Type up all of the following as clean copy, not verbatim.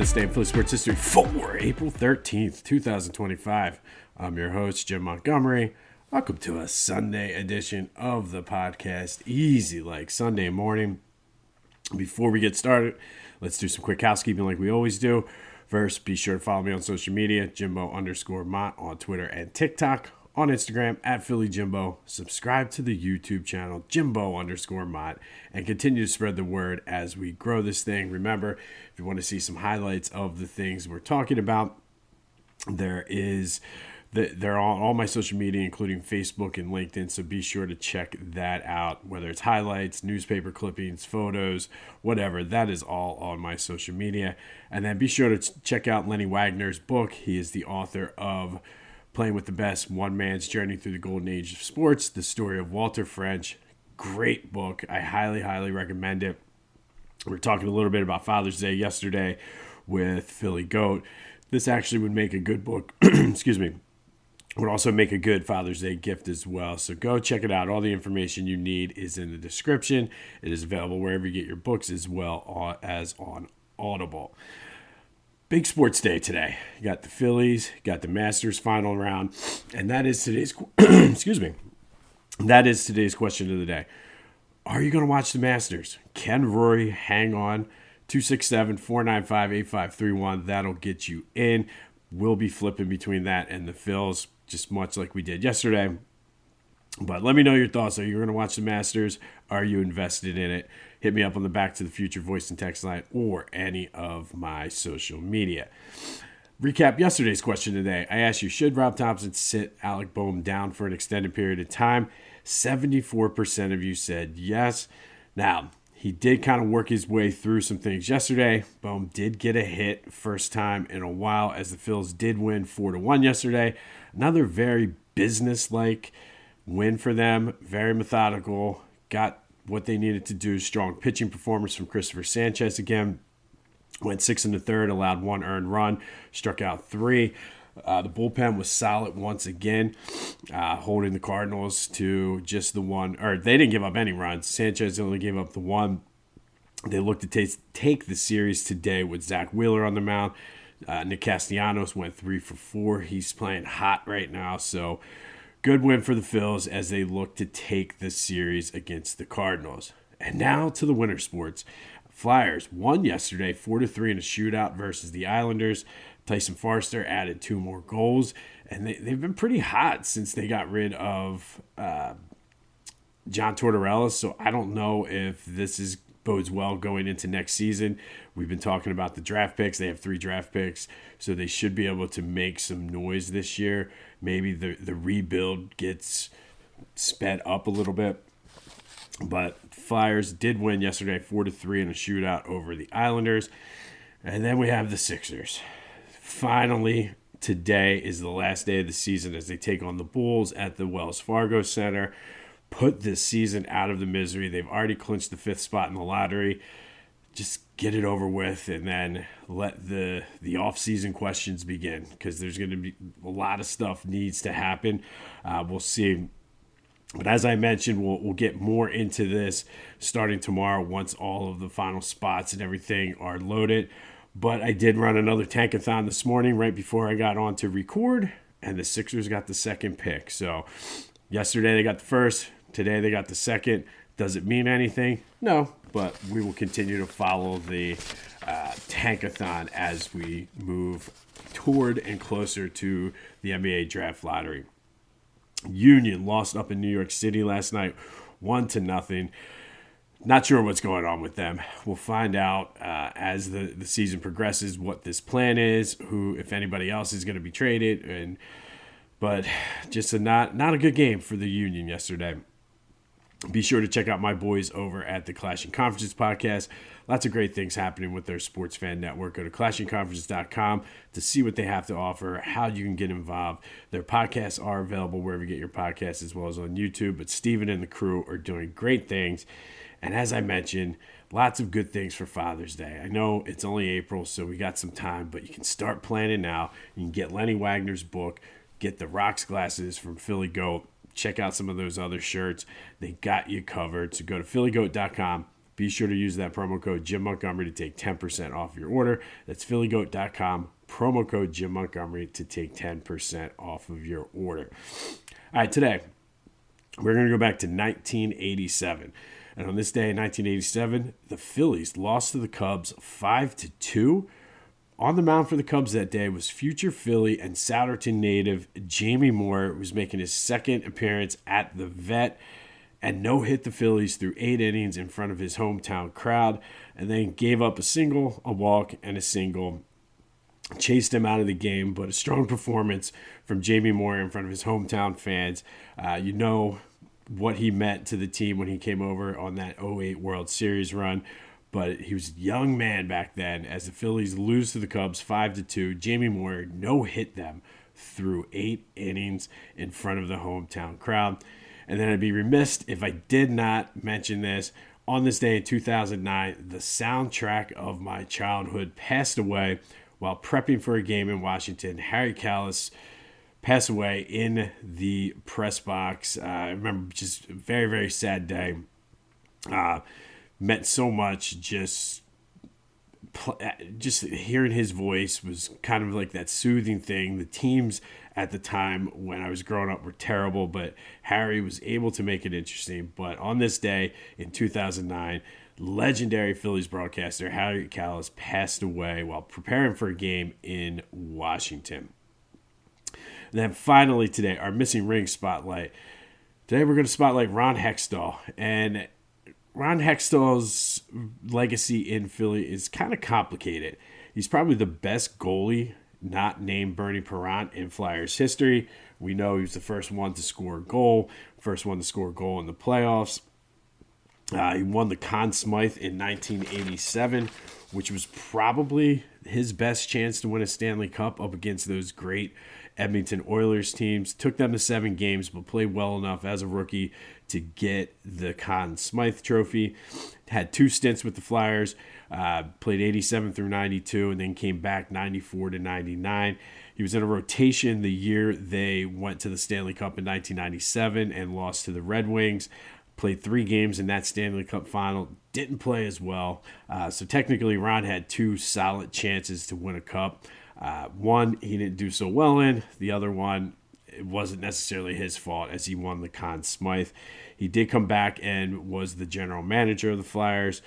this day in Philly sports history for April 13th, 2025. I'm your host, Jim Montgomery. Welcome to a Sunday edition of the podcast, easy like Sunday morning. Before we get started, let's do some quick housekeeping like we always do. First, be sure to follow me on social media, Jimbo_Mott on Twitter and TikTok. On Instagram, at PhillyJimbo. Subscribe to the YouTube channel, Jimbo_Mott, and continue to spread the word as we grow this thing. Remember, if you want to see some highlights of the things we're talking about, they're on all my social media, including Facebook and LinkedIn, so be sure to check that out, whether it's highlights, newspaper clippings, photos, whatever. That is all on my social media. And then be sure to check out Lenny Wagner's book. He is the author of Playing with the Best, One Man's Journey Through the Golden Age of Sports, the story of Walter French. Great book. I highly, highly recommend it. We were talking a little bit about Father's Day yesterday with Philly Goat. This actually would make a good book. Excuse me. Would also make a good Father's Day gift as well. So go check it out. All the information you need is in the description. It is available wherever you get your books as well as on Audible. Big sports day today. You got the Phillies, got the Masters final round, and that is today's That is today's question of the day. Are you going to watch the Masters? Can Rory hang on? 267-495-8531. That'll get you in. We'll be flipping between that and the Phils, just much like we did yesterday. But let me know your thoughts. Are you going to watch the Masters? Are you invested in it? Hit me up on the Back to the Future voice and text line or any of my social media. Recap yesterday's question today. I asked you, should Rob Thompson sit Alec Bohm down for an extended period of time? 74% of you said yes. Now, he did kind of work his way through some things yesterday. Bohm did get a hit first time in a while as the Phils did win 4-1 yesterday. Another very business-like win for them. Very methodical. Got what they needed to do. Strong pitching performance from Christopher Sanchez again. Went 6 1/3, allowed 1 earned run, struck out 3. The bullpen was solid once again, holding the Cardinals to just the one. Or they didn't give up any runs. Sanchez only gave up the 1. They looked to take the series today with Zach Wheeler on the mound. Nick Castellanos went 3 for 4. He's playing hot right now, so good win for the Phils as they look to take the series against the Cardinals. And now to the winter sports. Flyers won yesterday 4-3 in a shootout versus the Islanders. Tyson Foerster added 2 more goals. And they've been pretty hot since they got rid of John Tortorella. So I don't know if this bodes well going into next season. We've been talking about the draft picks. They have 3 draft picks, so they should be able to make some noise this year. Maybe the rebuild gets sped up a little bit. But Flyers did win yesterday 4-3 in a shootout over the Islanders. And then we have the Sixers. Finally, today is the last day of the season as they take on the Bulls at the Wells Fargo Center. Put this season out of the misery. They've already clinched the 5th spot in the lottery. Just get it over with and then let the off-season questions begin, because there's going to be a lot of stuff needs to happen. We'll see. But as I mentioned, we'll get more into this starting tomorrow once all of the final spots and everything are loaded. But I did run another tankathon this morning right before I got on to record, and the Sixers got the 2nd pick. So yesterday they got the 1st. Today they got the 2nd. Does it mean anything? No, but we will continue to follow the tankathon as we move toward and closer to the NBA draft lottery. Union lost up in New York City last night, 1-0. Not sure what's going on with them. We'll find out as the season progresses what this plan is, who, if anybody else, is going to be traded. But just not a good game for the Union yesterday. Be sure to check out my boys over at the Clashing Conferences podcast. Lots of great things happening with their sports fan network. Go to clashingconferences.com to see what they have to offer, how you can get involved. Their podcasts are available wherever you get your podcasts as well as on YouTube. But Steven and the crew are doing great things. And as I mentioned, lots of good things for Father's Day. I know it's only April, so we got some time, but you can start planning now. You can get Lenny Wagner's book, get the rocks glasses from Philly Goat. Check out some of those other shirts. They got you covered. So go to phillygoat.com, Be sure to use that promo code Jim Montgomery to take 10% off your order. That's phillygoat.com, promo code Jim Montgomery to take 10% off of your order. All right, today we're going to go back to 1987. And on this day in 1987, the Phillies lost to the Cubs 5-2. On the mound for the Cubs that day was future Philly and Souderton native Jamie Moyer, who was making his second appearance at the Vet, and no-hit the Phillies through 8 innings in front of his hometown crowd, and then gave up a single, a walk, and a single. Chased him out of the game, but a strong performance from Jamie Moyer in front of his hometown fans. You know what he meant to the team when he came over on that 2008 World Series run. But he was a young man back then. As the Phillies lose to the Cubs 5-2, Jamie Moyer no-hit them through 8 innings in front of the hometown crowd. And then I'd be remiss if I did not mention this. On this day in 2009, the soundtrack of my childhood passed away while prepping for a game in Washington. Harry Kalas passed away in the press box. I remember just a very, very sad day. Meant so much. Just hearing his voice was kind of like that soothing thing. The teams at the time when I was growing up were terrible, but Harry was able to make it interesting. But on this day in 2009, legendary Phillies broadcaster Harry Kalas passed away while preparing for a game in Washington. And then finally today, our missing ring spotlight. Today we're going to spotlight Ron Hextall. And Ron Hextall's legacy in Philly is kind of complicated. He's probably the best goalie not named Bernie Parent in Flyers history. We know he was the first one to score a goal, first one to score a goal in the playoffs. He won the Conn Smythe in 1987, which was probably his best chance to win a Stanley Cup up against those great Edmonton Oilers teams. Took them to 7 games, but played well enough as a rookie to get the Conn Smythe trophy. Had 2 stints with the Flyers, played 87 through 92, and then came back 94 to 99. He was in a rotation the year they went to the Stanley Cup in 1997 and lost to the Red Wings. Played 3 games in that Stanley Cup final. Didn't play as well. So technically, Ron had 2 solid chances to win a cup. One he didn't do so well in. The other one, it wasn't necessarily his fault as he won the Conn Smythe. He did come back and was the general manager of the Flyers.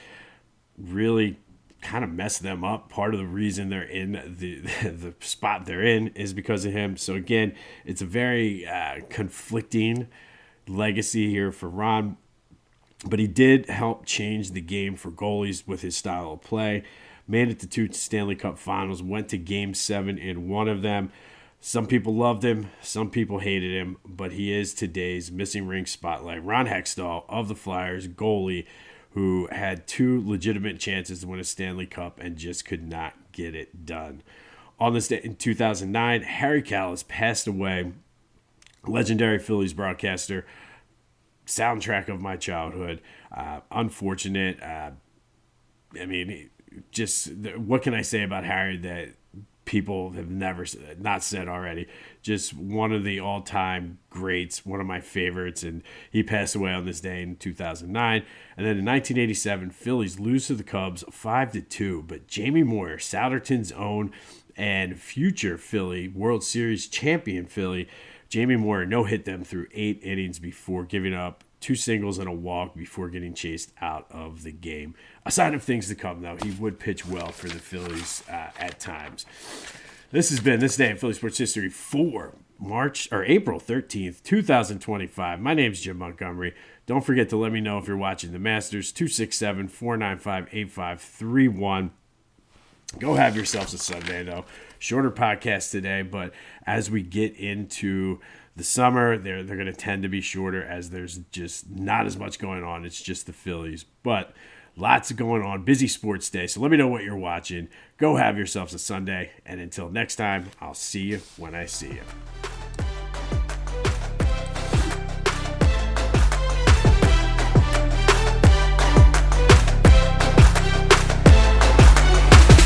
Really kind of messed them up. Part of the reason they're in the spot they're in is because of him. So again, it's a very conflicting legacy here for Ron. But he did help change the game for goalies with his style of play. Made it to 2 Stanley Cup finals, went to Game 7 in one of them. Some people loved him, some people hated him, but he is today's missing ring spotlight. Ron Hextall of the Flyers, goalie, who had 2 legitimate chances to win a Stanley Cup and just could not get it done. On this day in 2009, Harry Kalas passed away. Legendary Phillies broadcaster, soundtrack of my childhood. Unfortunate. Just what can I say about Harry that people have never not said already? Just one of the all-time greats, one of my favorites, and he passed away on this day in 2009. And then in 1987, Phillies lose to the Cubs 5-2, but Jamie Moyer, Souderton's own and future Philly, World Series champion Philly, Jamie Moyer no-hit them through 8 innings before giving up 2 singles and a walk before getting chased out of the game. A sign of things to come, though. He would pitch well for the Phillies at times. This has been This Day in Philly Sports History for April 13th, 2025. My name's Jim Montgomery. Don't forget to let me know if you're watching the Masters, 267-495-8531. Go have yourselves a Sunday, though. Shorter podcast today, but as we get into the summer, they're going to tend to be shorter as there's just not as much going on. It's just the Phillies, but lots going on. Busy sports day, so let me know what you're watching. Go have yourselves a Sunday, and until next time, I'll see you when I see you.